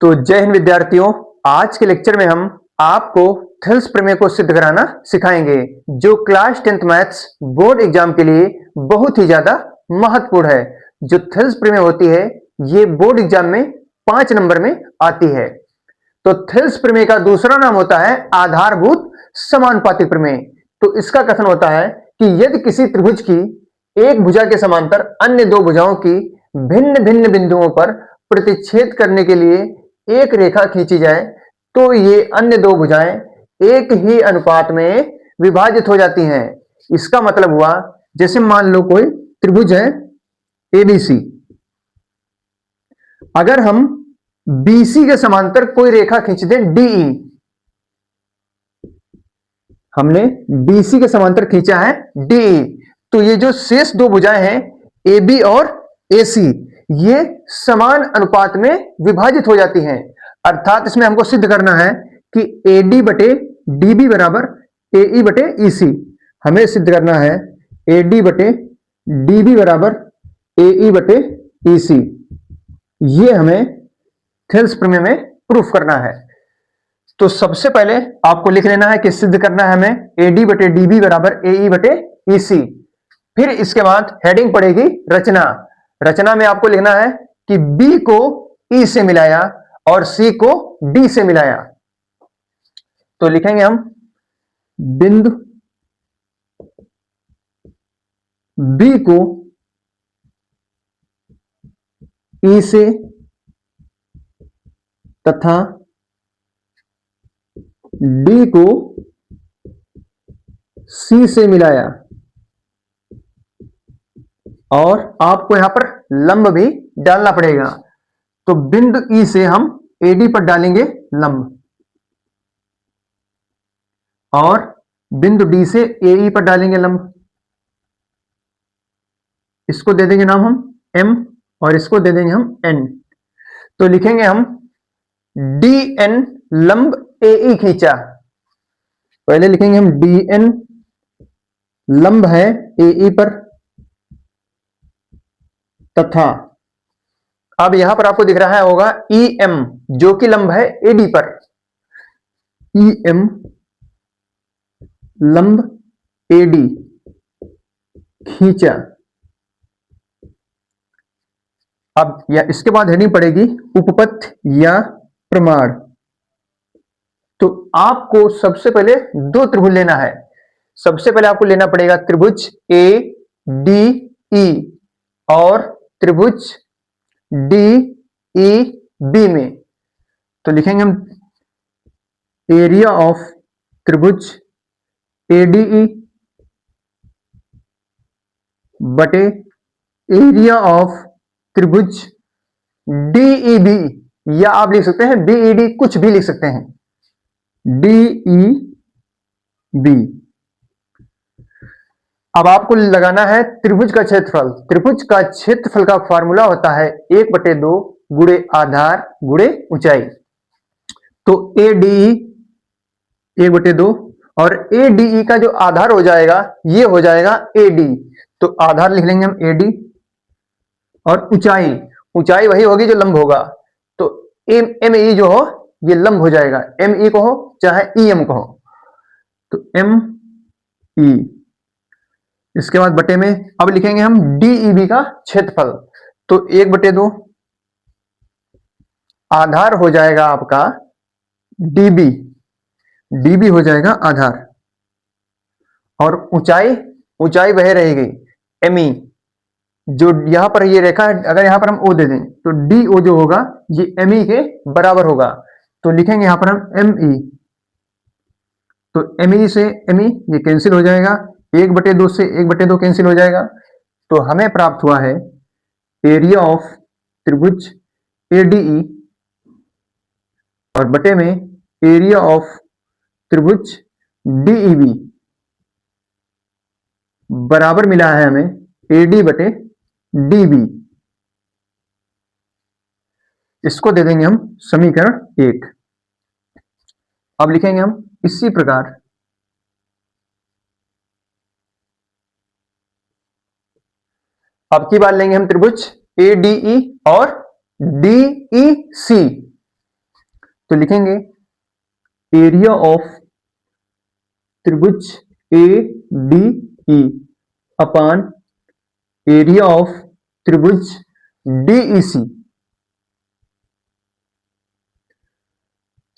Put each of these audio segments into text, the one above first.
तो जय हिंद विद्यार्थियों। आज के लेक्चर में हम आपको थेल्स प्रमेय को सिद्ध कराना सिखाएंगे, जो class 10th maths board exam के लिए बहुत ही ज्यादा महत्वपूर्ण है। जो थेल्स प्रमेय होती है ये बोर्ड एग्जाम में 5 नंबर में आती है। तो थेल्स प्रमेय का दूसरा नाम होता है आधारभूत समानुपातिक प्रमेय। तो इसका कथन होता है कि यदि किसी त्रिभुज की एक भुजा के समांतर अन्य दो भुजाओं की भिन्न भिन्न बिंदुओं पर प्रतिच्छेद करने के लिए एक रेखा खींची जाए तो ये अन्य दो भुजाएं एक ही अनुपात में विभाजित हो जाती हैं। इसका मतलब हुआ, जैसे मान लो कोई त्रिभुज है एबीसी, अगर हम बीसी के समांतर कोई रेखा खींच दें डीई, हमने बीसी के समांतर खींचा है डीई, तो ये जो शेष दो भुजाएं हैं एबी और एसी ये समान अनुपात में विभाजित हो जाती हैं। अर्थात इसमें हमको सिद्ध करना है कि एडी बटे डीबी बराबर एई बटे ईसी। हमें सिद्ध करना है एडी बटे डीबी बराबर एई बटे ईसी। ये हमें थेल्स प्रमेय में प्रूफ करना है। तो सबसे पहले आपको लिख लेना है कि सिद्ध करना है हमें एडी बटे डीबी बराबर एई बटे ईसी। फिर इसके बाद हेडिंग पड़ेगी रचना। रचना में आपको लिखना है कि बी को ई से मिलाया और सी को डी से मिलाया। तो लिखेंगे हम बिंदु बी को ई से तथा डी को सी से मिलाया, और आपको यहां पर लंब भी डालना पड़ेगा। तो बिंदु ई से हम एडी पर डालेंगे लंब और बिंदु डी से एई पर डालेंगे लंब। इसको दे देंगे नाम हम एम और इसको दे देंगे हम एन। तो लिखेंगे हम डी एन लंब एई खींचा। पहले लिखेंगे हम डी एन लंब है एई पर, तथा अब यहां पर आपको दिख रहा है होगा ई एम जो कि लंब है एडी पर। ई एम लंब एडी खींचा। अब या इसके बाद हेडिंग पड़ेगी उपपत्ति या प्रमाण। तो आपको सबसे पहले दो त्रिभुज लेना है। सबसे पहले आपको लेना पड़ेगा त्रिभुज ए डी ई और त्रिभुज डी ई बी में। तो लिखेंगे हम एरिया ऑफ त्रिभुज एडीई बटे एरिया ऑफ त्रिभुज डीईबी, या आप लिख सकते हैं बीईडी, कुछ भी लिख सकते हैं डीईबी। अब आपको लगाना है त्रिभुज का क्षेत्रफल। त्रिभुज का क्षेत्रफल का फॉर्मूला होता है 1/2 गुणे आधार गुणे ऊंचाई। तो एडीई 1/2 और एडीई का जो आधार हो जाएगा ये हो जाएगा एडी। तो आधार लिख लेंगे हम एडी और ऊंचाई, ऊंचाई वही होगी जो लंब होगा। तो एम ई जो हो ये लंब हो जाएगा, एम ई को हो चाहे ई एम को हो। तो एम ई, इसके बाद बटे में अब लिखेंगे हम डीईबी का क्षेत्रफल। तो 1/2 आधार हो जाएगा आपका डीबी, डीबी हो जाएगा आधार, और ऊंचाई, ऊंचाई वह रहेगी एमई। जो यहां पर ये रेखा है, अगर यहां पर हम ओ दे दें तो डी ओ जो होगा ये एमई के बराबर होगा। तो लिखेंगे यहां पर हम एमई। तो एमई से एमई ये कैंसिल हो जाएगा, 1/2 से 1/2 कैंसिल हो जाएगा। तो हमें प्राप्त हुआ है एरिया ऑफ त्रिभुज एडीई और बटे में एरिया ऑफ त्रिभुज डीईबी बराबर मिला है हमें एडी बटे डीबी। इसको दे देंगे हम समीकरण 1। अब लिखेंगे हम इसी प्रकार अब की बार लेंगे हम त्रिभुज एडीई और डीईसी। तो लिखेंगे एरिया ऑफ त्रिभुज A D E upon area of त्रिभुज डीईसी।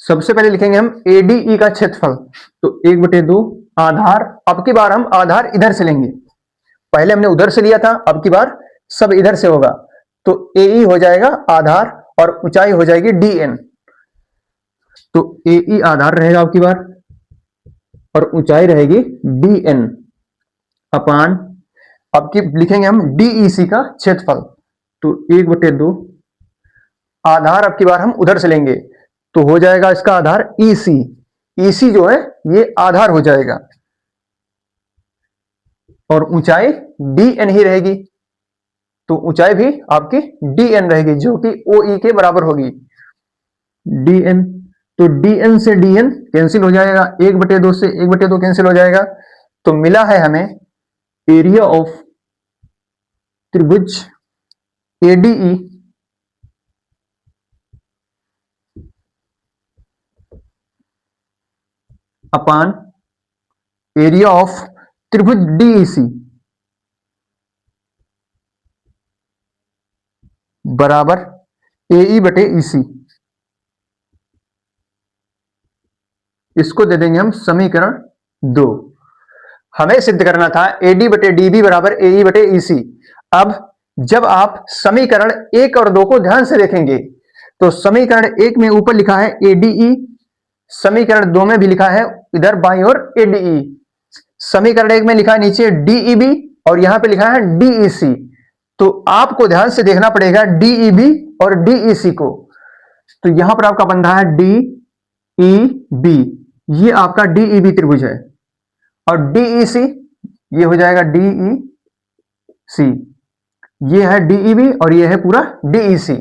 सबसे पहले लिखेंगे हम एडीई का क्षेत्रफल, तो 1/2 आधार। अब की बार हम आधार इधर से लेंगे, पहले हमने उधर से लिया था, अब की बार सब इधर से होगा। तो एई हो जाएगा आधार और ऊंचाई हो जाएगी डीएन। तो एई आधार रहेगा अब की बार और ऊंचाई रहेगी डीएन अपान, अब की लिखेंगे हम डीईसी का क्षेत्रफल। तो 1/2 आधार अब की बार हम उधर से लेंगे, तो हो जाएगा इसका आधार ईसी। ईसी जो है ये आधार हो जाएगा और ऊंचाई डीएन ही रहेगी। तो ऊंचाई भी आपकी डीएन रहेगी जो कि ओई के बराबर होगी डीएन। तो डीएन से डीएन कैंसिल हो जाएगा, 1/2 से 1/2 कैंसिल हो जाएगा। तो मिला है हमें एरिया ऑफ त्रिभुज एडीई अपान एरिया ऑफ त्रिभुज डीईसी बराबर एई बटे ईसी। इसको दे देंगे हम समीकरण 2। हमें सिद्ध करना था एडी बटे डीबी बराबर एई बटे ईसी। अब जब आप समीकरण 1 और 2 को ध्यान से देखेंगे तो समीकरण 1 में ऊपर लिखा है एडीई, समीकरण 2 में भी लिखा है इधर बाईं ओर एडीई। समीकरण 1 में लिखा है नीचे डीईबी और यहां पे लिखा है डीईसी। तो आपको ध्यान से देखना पड़ेगा डीईबी और डीईसी को। तो यहां पर आपका बन रहा है डीईबी, ये आपका डीईबी त्रिभुज है और डीईसी ये हो जाएगा डीईसी। ये है डीईबी और ये है पूरा डीईसी।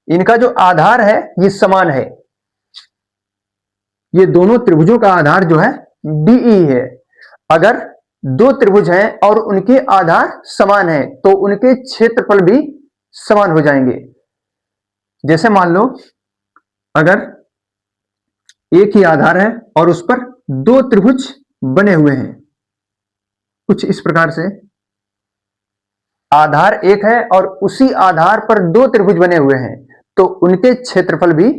इनका जो आधार है ये समान है, ये दोनों त्रिभुजों का आधार जो है डीई है। अगर दो त्रिभुज हैं और उनके आधार समान है तो उनके क्षेत्रफल भी समान हो जाएंगे। जैसे मान लो अगर एक ही आधार है और उस पर दो त्रिभुज बने हुए हैं, कुछ इस प्रकार से आधार एक है और उसी आधार पर दो त्रिभुज बने हुए हैं, तो उनके क्षेत्रफल भी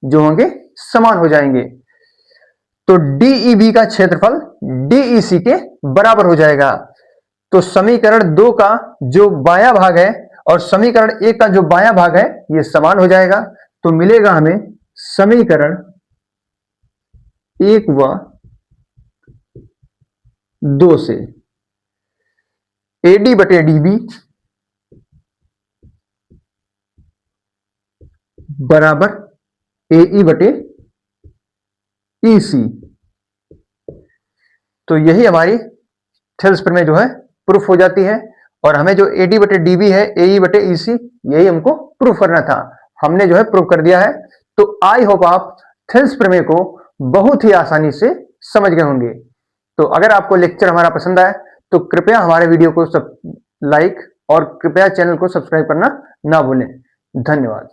जो होंगे समान हो जाएंगे। तो डीईबी का क्षेत्रफल डीईसी के बराबर हो जाएगा। तो समीकरण 2 का जो बायां भाग है और समीकरण 1 का जो बायां भाग है ये समान हो जाएगा। तो मिलेगा हमें समीकरण 1 व 2 से एडी बटे डीबी बराबर एई बटे ईसी। तो यही हमारी थेल्स प्रमेय जो है प्रूफ हो जाती है और हमें जो एडी बटे डीबी है एई बटे ईसी यही हमको प्रूफ करना था, हमने जो है प्रूफ कर दिया है। तो आई होप आप थेल्स प्रमेय को बहुत ही आसानी से समझ गए होंगे। तो अगर आपको लेक्चर हमारा पसंद आए तो कृपया हमारे वीडियो को लाइक और कृपया चैनल को सब्सक्राइब करना ना भूलें। धन्यवाद।